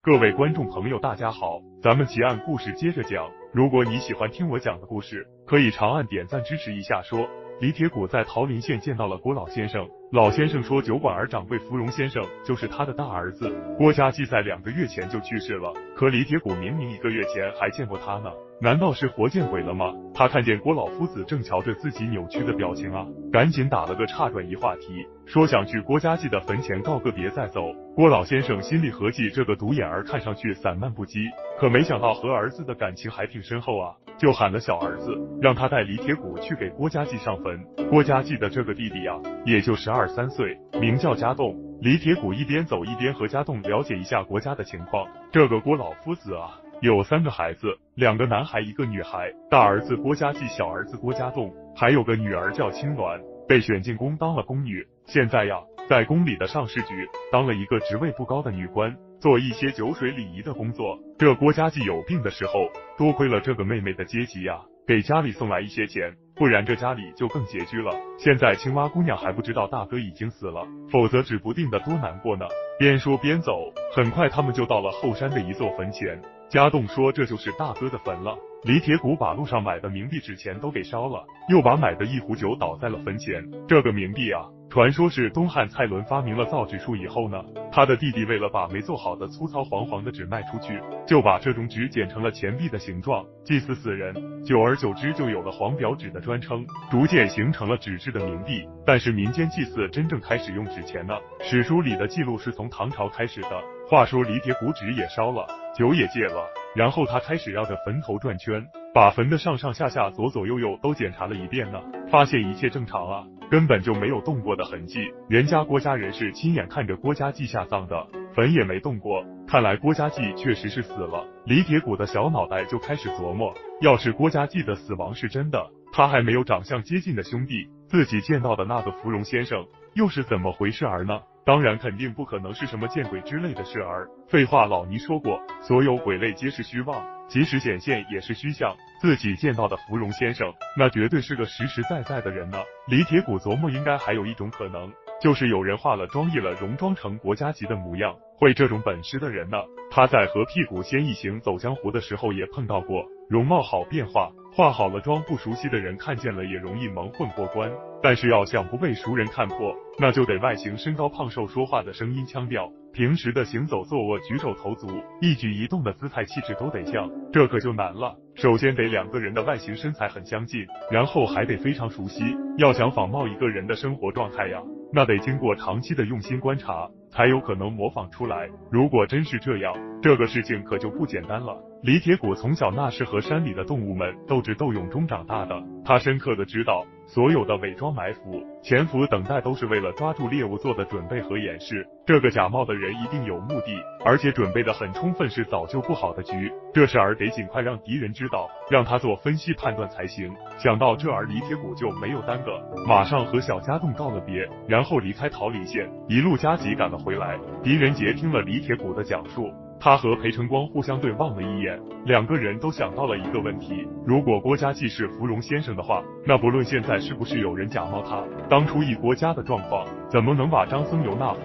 各位观众朋友，大家好，咱们奇案故事接着讲。如果你喜欢听我讲的故事，可以长按点赞支持一下。说李铁谷在桃林县见到了郭老先生，老先生说酒馆儿掌柜芙蓉先生就是他的大儿子。郭家继在2个月前就去世了，可李铁谷明明1个月前还见过他呢，难道是活见鬼了吗？他看见郭老夫子正瞧着自己扭曲的表情啊，赶紧打了个岔，转移话题，说想去郭家继的坟前告个别再走。郭老先生心里合计，这个独眼儿看上去散漫不羁，可没想到和儿子的感情还挺深厚啊，就喊了小儿子，让他带李铁谷去给郭家继上坟。郭家继的这个弟弟啊，也就12、13岁，名叫家栋。李铁谷一边走一边和家栋了解一下郭家的情况。这个郭老夫子啊，有3个孩子，2个男孩1个女孩，大儿子郭家继，小儿子郭家栋，还有个女儿叫青鸾，被选进宫当了宫女。现在呀，在宫里的上士局当了一个职位不高的女官，做一些酒水礼仪的工作。这郭家继有病的时候，多亏了这个妹妹的接济呀，给家里送来一些钱，不然这家里就更拮据了。现在青蛙姑娘还不知道大哥已经死了，否则指不定的多难过呢。边说边走，很快他们就到了后山的一座坟前。家栋说这就是大哥的坟了。李铁谷把路上买的冥币纸钱都给烧了，又把买的1壶酒倒在了坟前。这个冥币啊，传说是东汉蔡伦发明了造纸术以后呢，他的弟弟为了把没做好的粗糙黄黄的纸卖出去，就把这种纸剪成了钱币的形状，祭祀死人。久而久之就有了黄表纸的专称，逐渐形成了纸质的冥币。但是民间祭祀真正开始用纸钱呢，史书里的记录是从唐朝开始的。话说李铁谷纸也烧了，酒也戒了，然后他开始绕着坟头转圈，把坟的上上下下左左右右都检查了一遍呢，发现一切正常啊，根本就没有动过的痕迹。人家郭家人是亲眼看着郭家继下葬的，坟也没动过，看来郭家继确实是死了。李铁谷的小脑袋就开始琢磨，要是郭家继的死亡是真的，他还没有长相接近的兄弟，自己见到的那个芙蓉先生又是怎么回事儿呢？当然肯定不可能是什么见鬼之类的事儿。废话，老尼说过，所有鬼类皆是虚妄，即使显现也是虚像。自己见到的芙蓉先生，那绝对是个实实在在的人呢。李铁谷琢磨，应该还有一种可能，就是有人化了妆易了，容装成郭家继的模样。会这种本事的人呢，他在和屁股先一行走江湖的时候也碰到过，容貌好变化，化好了妆，不熟悉的人看见了也容易蒙混过关。但是要想不被熟人看破，那就得外形身高胖瘦，说话的声音腔调，平时的行走坐卧举手投足，一举一动的姿态气质都得像，这可就难了。首先得2个人的外形身材很相近，然后还得非常熟悉。要想仿冒一个人的生活状态呀，那得经过长期的用心观察，才有可能模仿出来。如果真是这样，这个事情可就不简单了。李铁谷从小那是和山里的动物们斗智斗勇中长大的，他深刻的知道，所有的伪装、埋伏、潜伏等待都是为了抓住猎物做的准备和掩饰。这个假冒的人一定有目的，而且准备的很充分，是早就布好的局。这事儿得尽快让敌人知道，让他做分析判断才行。想到这儿，李铁谷就没有耽搁，马上和小家栋告了别，然后离开桃林县，一路加急赶了回来。狄仁杰听了李铁谷的讲述，他和裴成光互相对望了一眼，2个人都想到了一个问题，如果郭家继是芙蓉先生的话，那不论现在是不是有人假冒他，当初一郭家的状况，怎么能把张僧繇那幅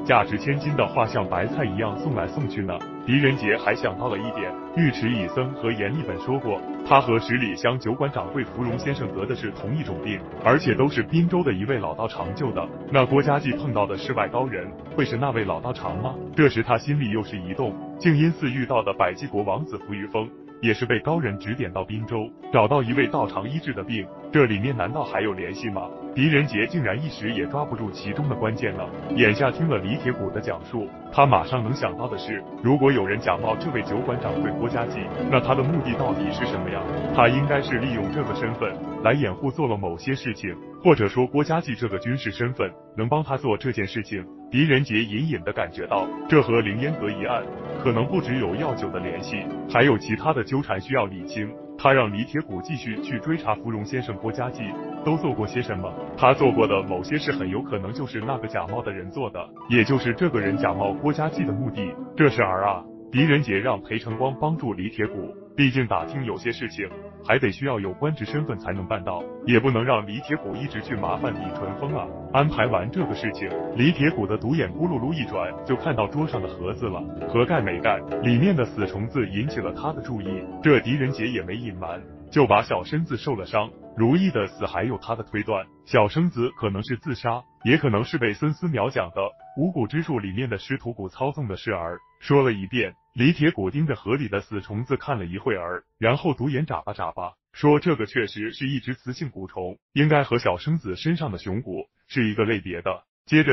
价值千金的画像白菜一样送来送去呢？狄仁杰还想到了一点，尉迟乙僧和阎立本说过，他和十里乡酒馆掌柜芙蓉先生得的是同一种病，而且都是滨州的一位老道长救的。那郭家继碰到的世外高人，会是那位老道长吗？这时他心里又是一动，静音寺遇到的百济国王子扶余丰，也是被高人指点到滨州，找到一位道长医治的病，这里面难道还有联系吗？狄仁杰竟然一时也抓不住其中的关键呢。眼下听了李铁谷的讲述，他马上能想到的是，如果有人假冒这位酒馆掌柜郭家继，那他的目的到底是什么呀？他应该是利用这个身份来掩护做了某些事情，或者说郭家继这个军事身份能帮他做这件事情。狄仁杰隐隐的感觉到，这和凌烟阁一案可能不只有药酒的联系，还有其他的纠缠需要理清。他让李铁谷继续去追查芙蓉先生郭家继都做过些什么，他做过的某些事很有可能就是那个假冒的人做的，也就是这个人假冒郭家继的目的。这时儿啊，狄仁杰让裴成光帮助李铁谷毕竟打听有些事情还得需要有官职身份才能办到，也不能让李铁谷一直去麻烦李淳风啊。安排完这个事情，李铁谷的独眼咕噜噜一转，就看到桌上的盒子了。盒盖没盖，里面的死虫子引起了他的注意。这狄仁杰也没隐瞒，就把小身子受了伤。如意的死还有他的推断，小生子可能是自杀，也可能是被孙思邈讲的五谷之术里面的师徒谷操纵的事儿。说了一遍，李铁谷盯着河里的死虫子看了一会儿，然后独眼眨巴眨巴，说这个确实是一只雌性蛊虫，应该和小生子身上的熊蛊是一个类别的。接着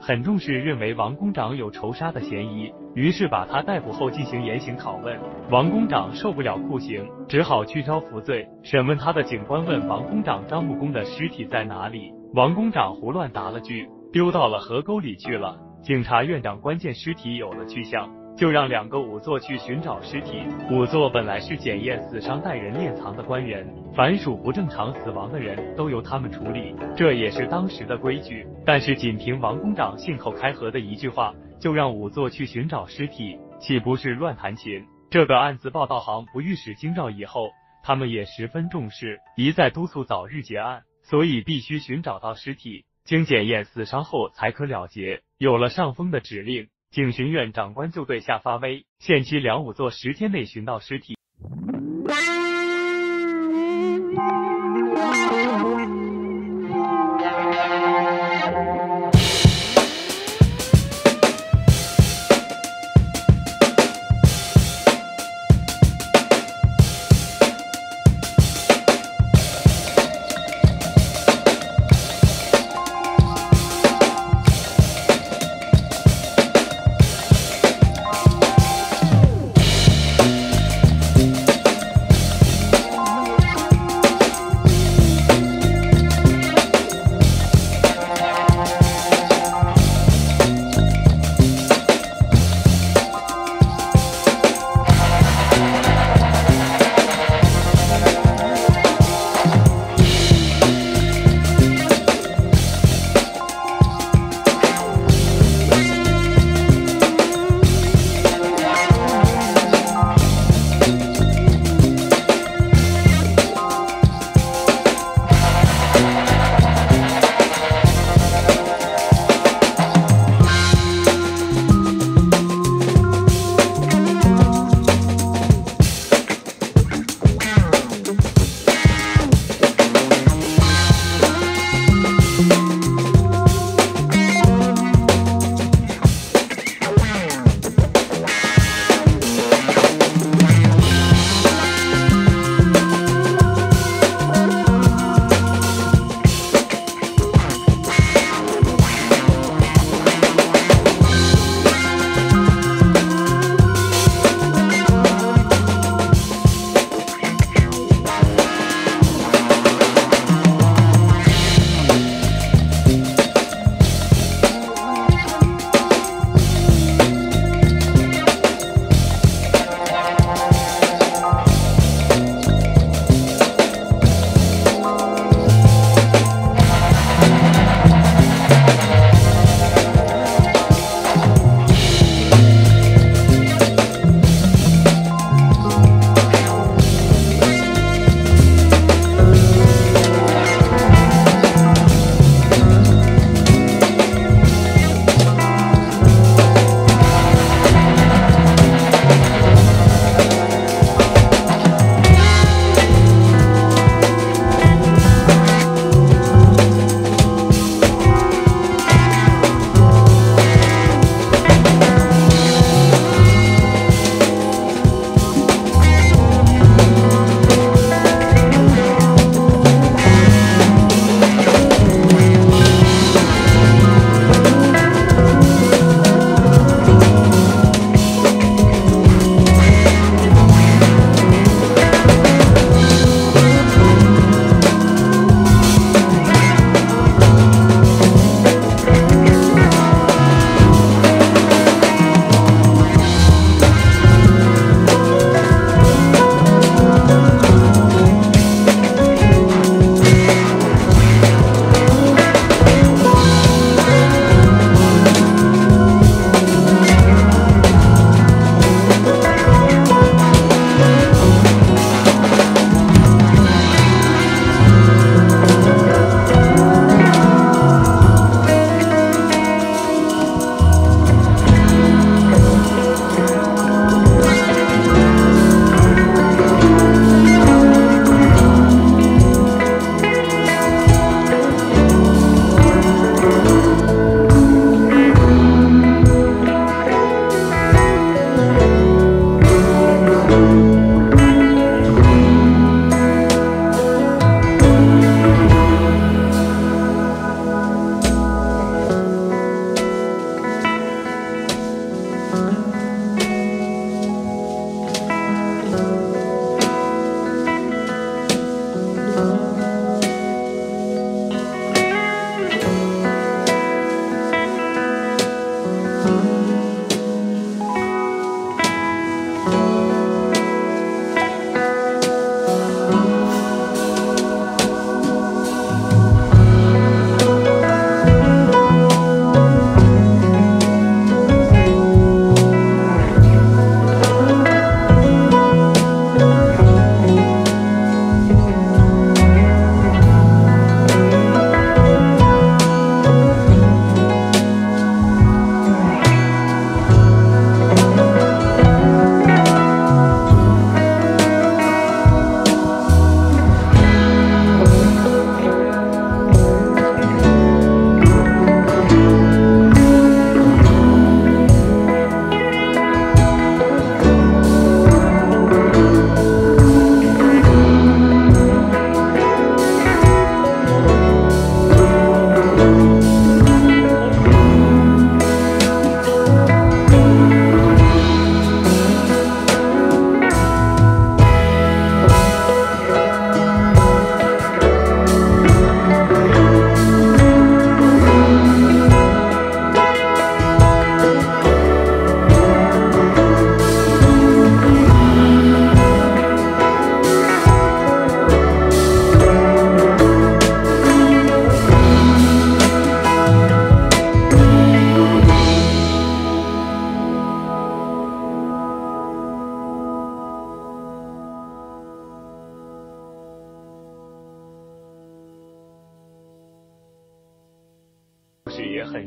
很重视，认为王公长有仇杀的嫌疑，于是把他逮捕后进行严刑拷问。王公长受不了酷刑，只好去招服罪。审问他的警官问王公长张木公的尸体在哪里，王公长胡乱答了句丢到了河沟里去了。警察院长关键尸体有了去向，就让2个仵作去寻找尸体。仵作本来是检验死伤带人殓藏的官员，凡属不正常死亡的人都由他们处理，这也是当时的规矩。但是仅凭王公长信口开河的一句话，就让仵作去寻找尸体，岂不是乱弹琴？这个案子报道行不御史惊召以后，他们也十分重视，一再督促早日结案，所以必须寻找到尸体，经检验死伤后才可了结。有了上峰的指令，警巡院长官就对下发威，限期2仵作10天内寻到尸体。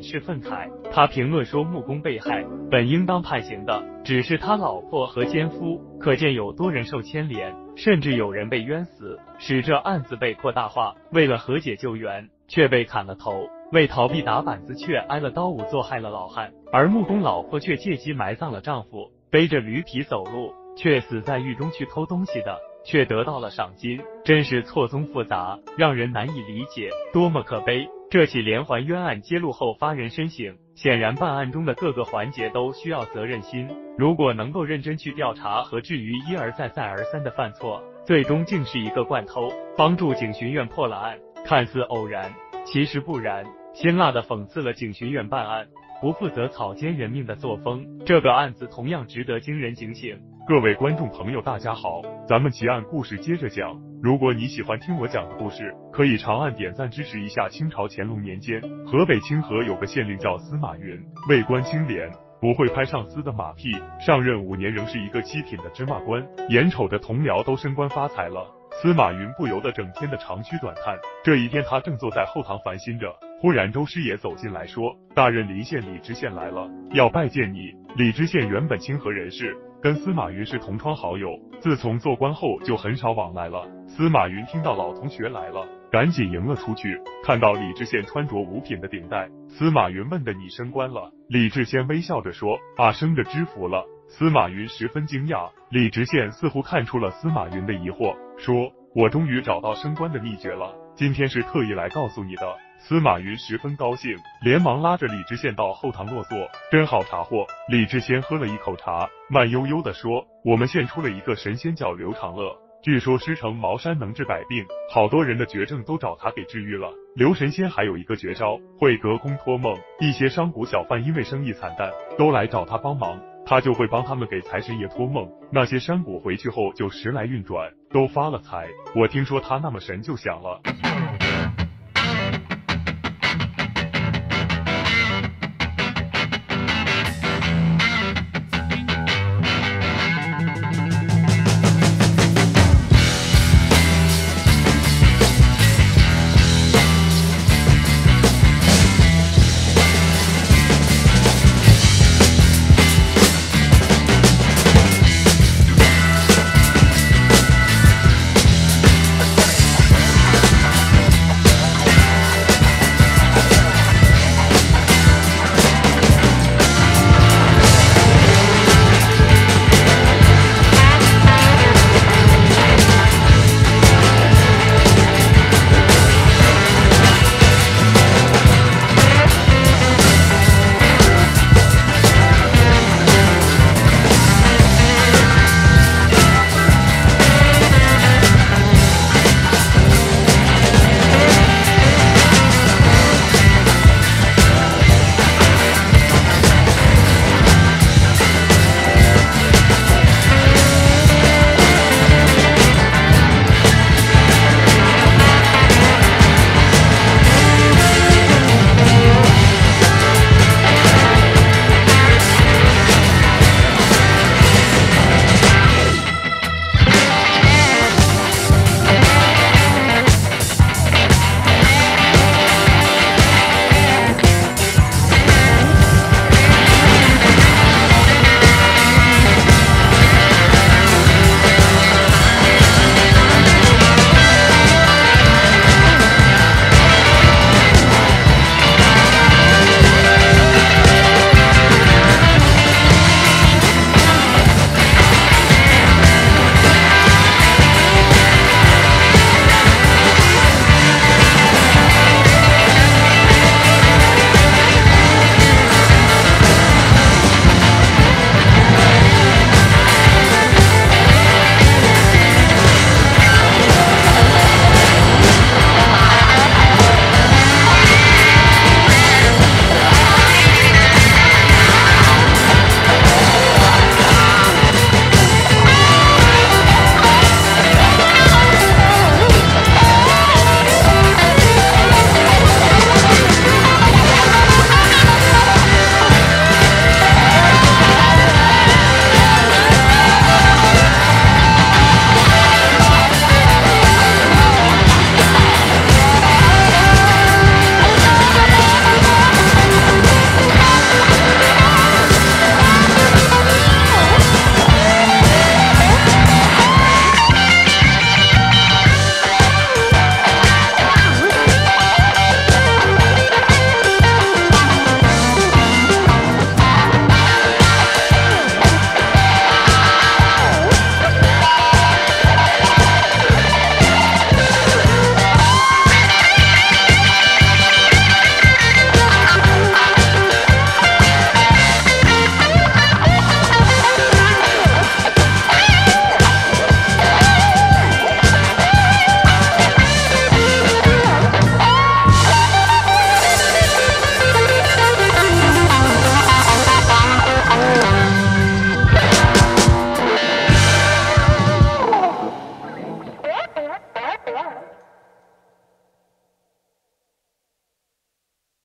是愤慨。他评论说，木工被害，本应当判刑的只是他老婆和奸夫，可见有多人受牵连，甚至有人被冤死，使这案子被扩大化。为了和解救援，却被砍了头。为逃避打板子，却挨了刀仵作，害了老汉。而木工老婆却借机埋葬了丈夫，背着驴皮走路，却死在狱中。去偷东西的却得到了赏金，真是错综复杂，让人难以理解，多么可悲！这起连环冤案揭露后发人深省，显然办案中的各个环节都需要责任心。如果能够认真去调查，和至于一而再再而三的犯错，最终竟是一个惯偷，帮助警巡院破了案，看似偶然，其实不然。辛辣地讽刺了警巡院办案不负责草菅人命的作风。这个案子同样值得惊人警醒。各位观众朋友大家好，咱们奇案故事接着讲。如果你喜欢听我讲的故事，可以长按点赞支持一下。清朝乾隆年间，河北清河有个县令叫司马云，为官清廉，不会拍上司的马屁，上任5年仍是一个极品的芝麻官，眼瞅着同僚都升官发财了，司马云不由得整天的长吁短叹。这一天，他正坐在后堂烦心着，忽然周师爷走进来说：“大人，临县李知县来了，要拜见你。”李知县原本清河人士，跟司马云是同窗好友，自从做官后就很少往来了。司马云听到老同学来了，赶紧迎了出去。看到李知县穿着5品的顶戴，司马云问的：“你升官了？”李知县微笑着说：“啊，升着知府了。”司马云十分惊讶，李知县似乎看出了司马云的疑惑，说：“我终于找到升官的秘诀了，今天是特意来告诉你的。”司马云十分高兴，连忙拉着李知县到后堂落座。真好茶货。李知县喝了一口茶，慢悠悠地说：“我们县出了一个神仙叫刘长乐，据说师承茅山能治百病，好多人的绝症都找他给治愈了。刘神仙还有一个绝招，会隔空托梦，一些商贾小贩因为生意惨淡，都来找他帮忙，他就会帮他们给财神爷托梦，那些山贾回去后就时来运转，都发了财。我听说他那么神就想了。”